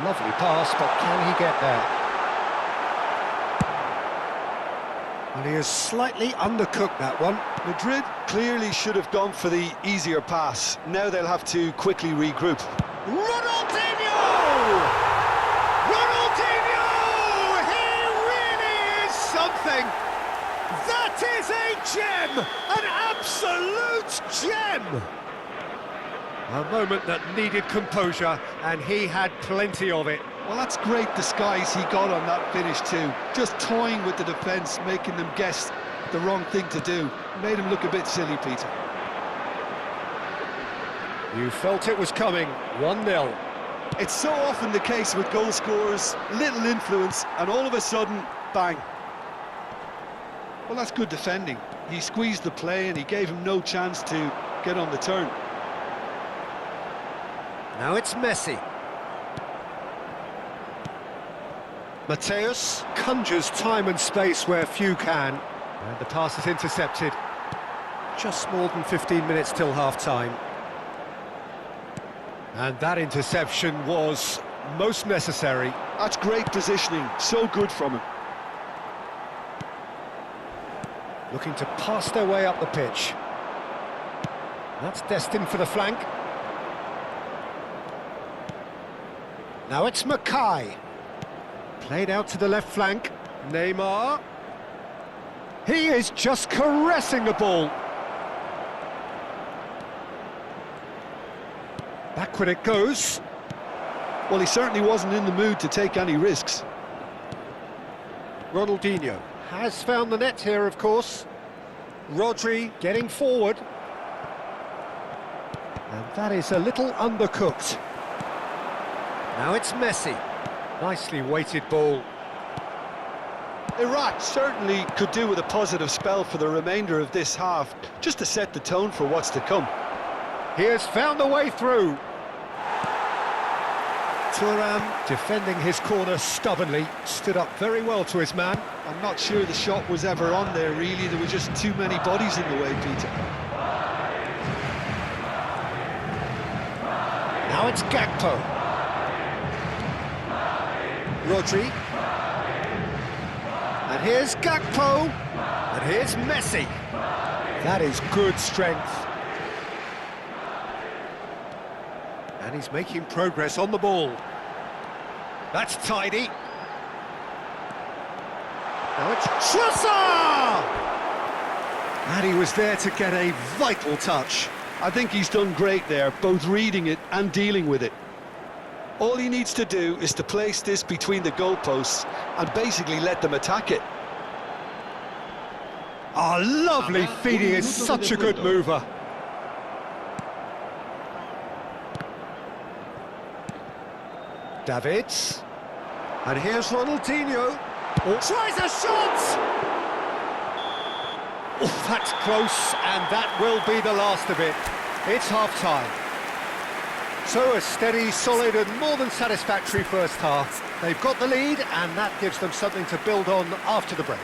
Lovely pass, but can he get there? And he has slightly undercooked that one. Madrid clearly should have gone for the easier pass. Now they'll have to quickly regroup. Ronaldinho! Ronaldinho! He really is something! That is a gem! An absolute gem! A moment that needed composure, and he had plenty of it. Well, that's great disguise he got on that finish too. Just toying with the defence, making them guess the wrong thing to do. Made him look a bit silly, Peter. You felt it was coming, 1-0. It's so often the case with goal scorers, little influence, and all of a sudden, bang. Well, that's good defending. He squeezed the play and he gave him no chance to get on the turn. Now it's Messi. Mateus conjures time and space where few can. And the pass is intercepted. Just more than 15 minutes till half-time. And that interception was most necessary. That's great positioning, so good from him. Looking to pass their way up the pitch. That's destined for the flank. Now it's Mackay. Played out to the left flank. Neymar. He is just caressing the ball. Backward it goes. Well, he certainly wasn't in the mood to take any risks. Ronaldinho has found the net here, of course. Rodri getting forward. And that is a little undercooked. Now it's Messi. Nicely weighted ball. Iraq certainly could do with a positive spell for the remainder of this half, just to set the tone for what's to come. He has found a way through. Thuram defending his corner stubbornly, stood up very well to his man. I'm not sure the shot was ever on there, really. There were just too many bodies in the way, Peter. Now it's Gakpo. Rodri. And here's Gakpo. And here's Messi. That is good strength. And he's making progress on the ball. That's tidy. Now it's Trossard! And he was there to get a vital touch. I think he's done great there, both reading it and dealing with it. All he needs to do is to place this between the goalposts and basically let them attack it. Oh, lovely feed, he is such a good mover. Davids. And here's Ronaldinho. Oh, tries a shot! Oh, that's close, and that will be the last of it. It's half-time. So a steady, solid and more than satisfactory first half. They've got the lead, and that gives them something to build on after the break.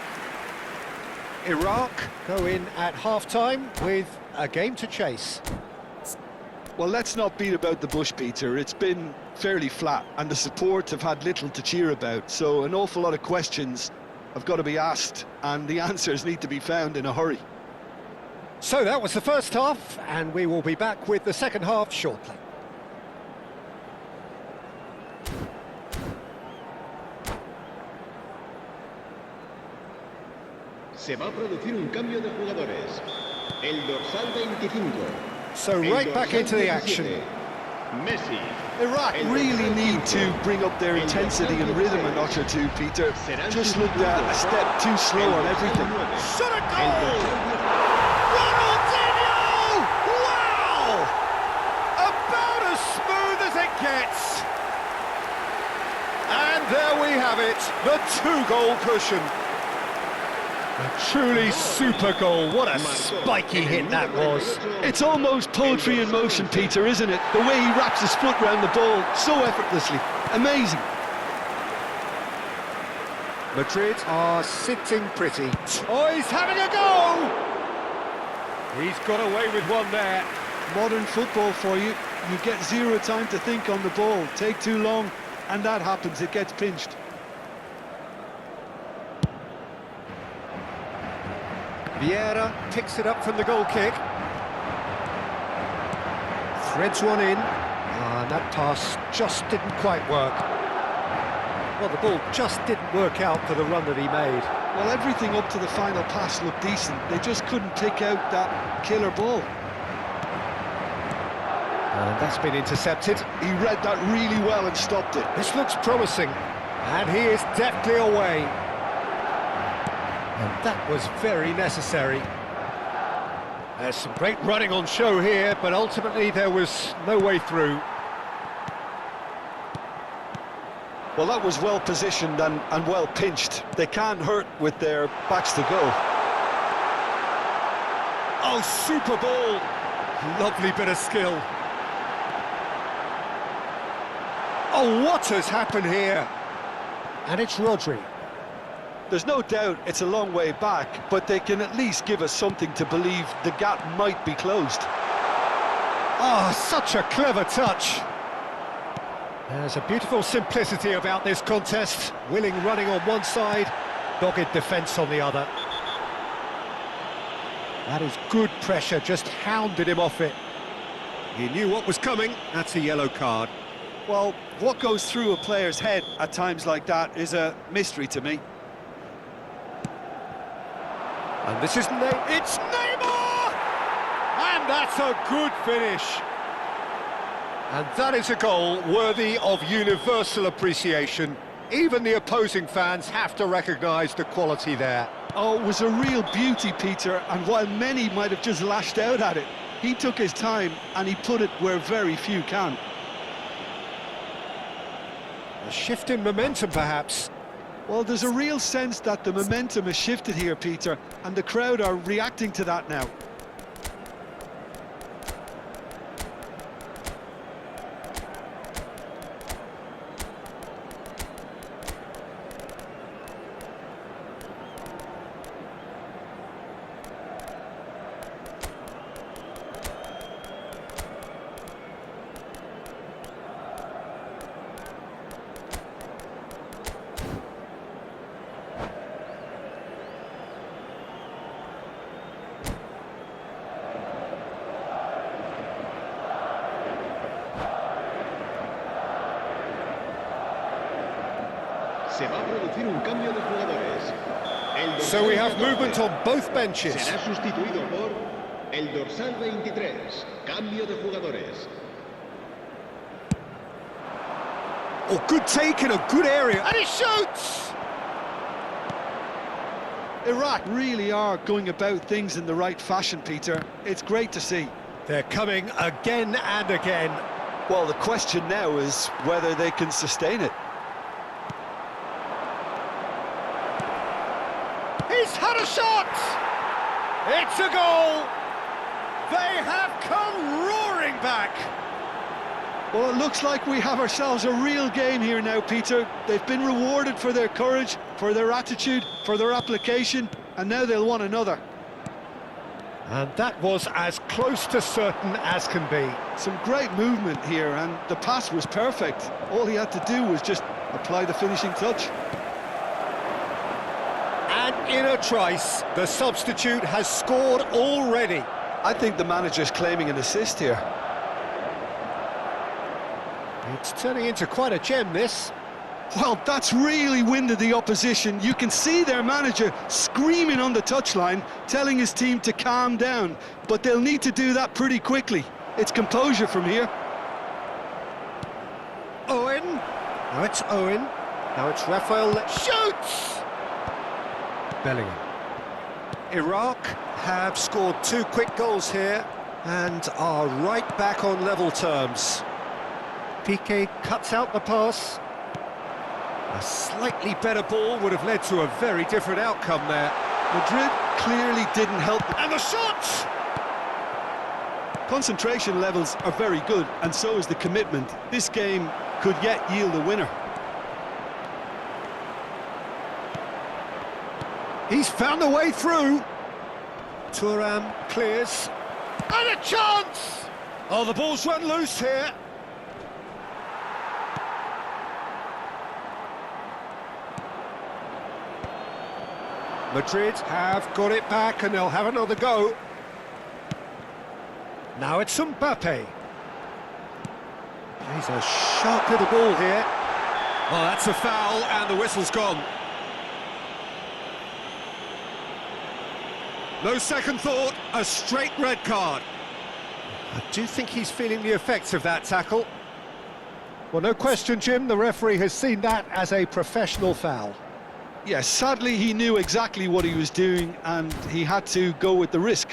Iraq go in at half-time with a game to chase. Well, let's not beat about the bush, Peter. It's been fairly flat, and the support have had little to cheer about, so an awful lot of questions have got to be asked, and the answers need to be found in a hurry. So that was the first half, and we will be back with the second half shortly. Se va a producir un cambio de jugadores. El dorsal 25. So right back into the action. Messi. Iraq really need to bring up their intensity and rhythm a notch or two, Peter. Just looked at a step too slow on everything. Shot a goal! Ronaldinho! Wow! About as smooth as it gets. And there we have it, the two-goal cushion. A truly super goal. What a spiky hit that was. It's almost poetry in motion, Peter, isn't it? The way he wraps his foot round the ball so effortlessly. Amazing. Madrid are sitting pretty. Oh, he's having a go! He's got away with one there. Modern football for you. You get zero time to think on the ball. Take too long, and that happens, it gets pinched. Vieira picks it up from the goal kick. Threads one in, and that pass just didn't quite work. Well, the ball just didn't work out for the run that he made. Well, everything up to the final pass looked decent. They just couldn't pick out that killer ball. And that's been intercepted. He read that really well and stopped it. This looks promising, and he is deftly away. And that was very necessary. There's some great running on show here, but ultimately there was no way through. Well, that was well positioned and well pinched. They can't hurt with their backs to go. Oh, super ball! Lovely bit of skill. Oh, what has happened here? And it's Rodri. There's no doubt it's a long way back, but they can at least give us something to believe the gap might be closed. Oh, such a clever touch. There's a beautiful simplicity about this contest. Willing running on one side, dogged defence on the other. That is good pressure, just hounded him off it. He knew what was coming, that's a yellow card. Well, what goes through a player's head at times like that is a mystery to me. And this is it's Neymar! And that's a good finish. And that is a goal worthy of universal appreciation. Even the opposing fans have to recognise the quality there. Oh, it was a real beauty, Peter, and while many might have just lashed out at it, he took his time and he put it where very few can. A shift in momentum, perhaps. Well, there's a real sense that the momentum has shifted here, Peter, and the crowd are reacting to that now. Se va a producir un cambio de jugadores. So we have movement on both benches. Será sustituido por el dorsal 23. Cambio de jugadores. Oh, good take in a good area. And he shoots! Iraq really are going about things in the right fashion, Peter. It's great to see. They're coming again and again. Well, the question now is whether they can sustain it. He's had a shot! It's a goal! They have come roaring back! Well, it looks like we have ourselves a real game here now, Peter. They've been rewarded for their courage, for their attitude, for their application, and now they'll want another. And that was as close to certain as can be. Some great movement here, and the pass was perfect. All he had to do was just apply the finishing touch. And in a trice, the substitute has scored already. I think the manager's claiming an assist here. It's turning into quite a gem, this. Well, that's really winded the opposition. You can see their manager screaming on the touchline, telling his team to calm down. But they'll need to do that pretty quickly. It's composure from here. Owen. Now it's Owen. Now it's Rafael. Shoots! Bellingham. Iraq have scored 2 quick goals here and are right back on level terms. Piqué cuts out the pass. A slightly better ball would have led to a very different outcome there. Madrid clearly didn't help. And the shot! Concentration levels are very good, and so is the commitment. This game could yet yield a winner. He's found a way through. Thuram clears. And a chance! Oh, the ball's run loose here. Madrid have got it back and they'll have another go. Now it's Mbappe. He's a sharp little ball here. Well, that's a foul and the whistle's gone. No second thought, a straight red card. I do think he's feeling the effects of that tackle. Well, no question, Jim, the referee has seen that as a professional foul. Yes, sadly he knew exactly what he was doing and he had to go with the risk.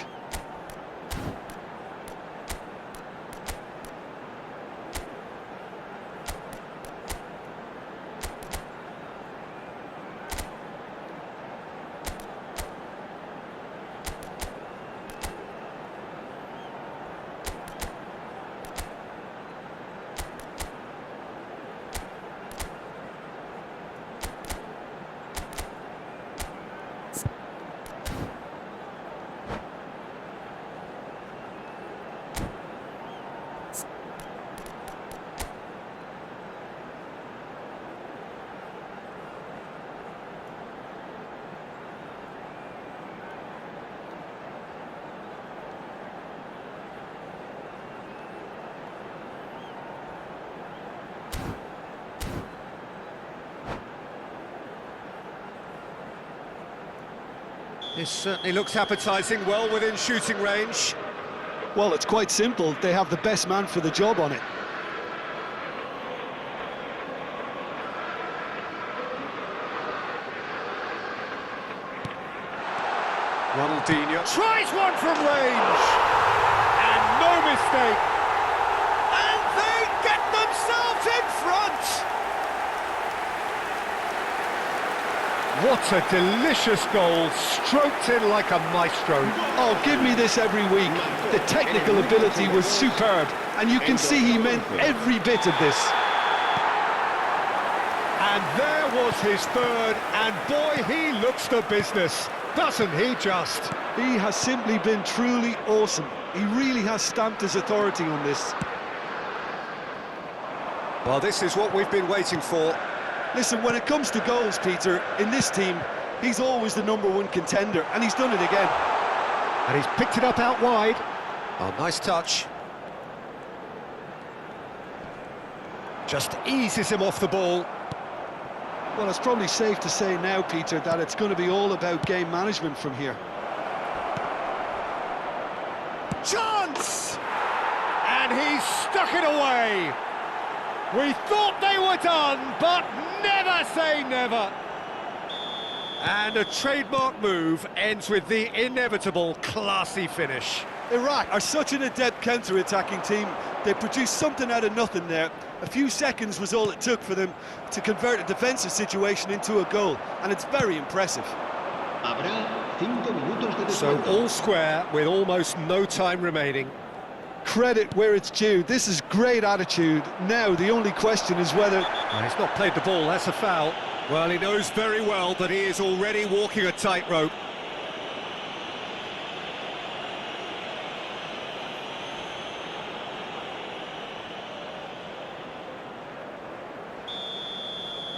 This certainly looks appetising, well within shooting range. Well, it's quite simple. They have the best man for the job on it. Ronaldinho tries one from range, and no mistake, and they get themselves in front. What a delicious goal, stroked in like a maestro. Oh, give me this every week. The technical ability was superb, and you can see he meant every bit of this. And there was his third, and boy, he looks the business, doesn't he just? He has simply been truly awesome. He really has stamped his authority on this. Well, this is what we've been waiting for. Listen, when it comes to goals, Peter, in this team, he's always the #1 contender, and he's done it again. And he's picked it up out wide. Oh, nice touch. Just eases him off the ball. Well, it's probably safe to say now, Peter, that it's going to be all about game management from here. Chance! And he's stuck it away. We thought they were done, but never say never. And a trademark move ends with the inevitable classy finish. Iraq are such an adept counter-attacking team. They produced something out of nothing there. A few seconds was all it took for them to convert a defensive situation into a goal, and it's very impressive. So all square with almost no time remaining. Credit where it's due. This is great attitude. Now the only question is whether... Oh, he's not played the ball, that's a foul. Well, he knows very well that he is already walking a tightrope.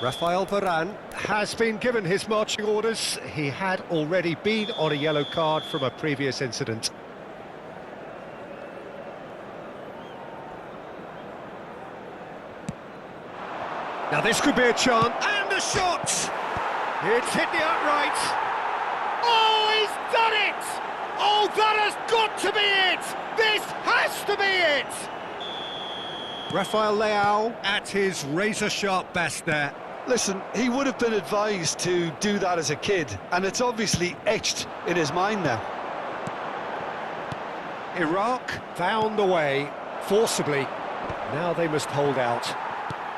Rafael Varane has been given his marching orders. He had already been on a yellow card from a previous incident. Now this could be a chance, and a shot! It's hit the upright. Oh, he's done it! Oh, that has got to be it! This has to be it! Rafael Leao at his razor-sharp best there. Listen, he would have been advised to do that as a kid, and it's obviously etched in his mind now. Iraq found the way, forcibly. Now they must hold out.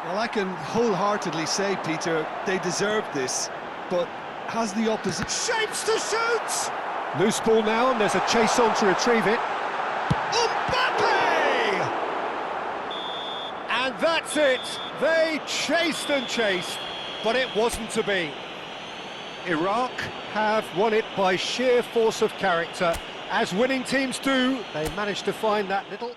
Well, I can wholeheartedly say, Peter, they deserved this, but has the opposition... Shapes to shoot! Loose ball now, and there's a chase on to retrieve it. Mbappe! And that's it. They chased and chased, but it wasn't to be. Iraq have won it by sheer force of character. As winning teams do, they managed to find that little...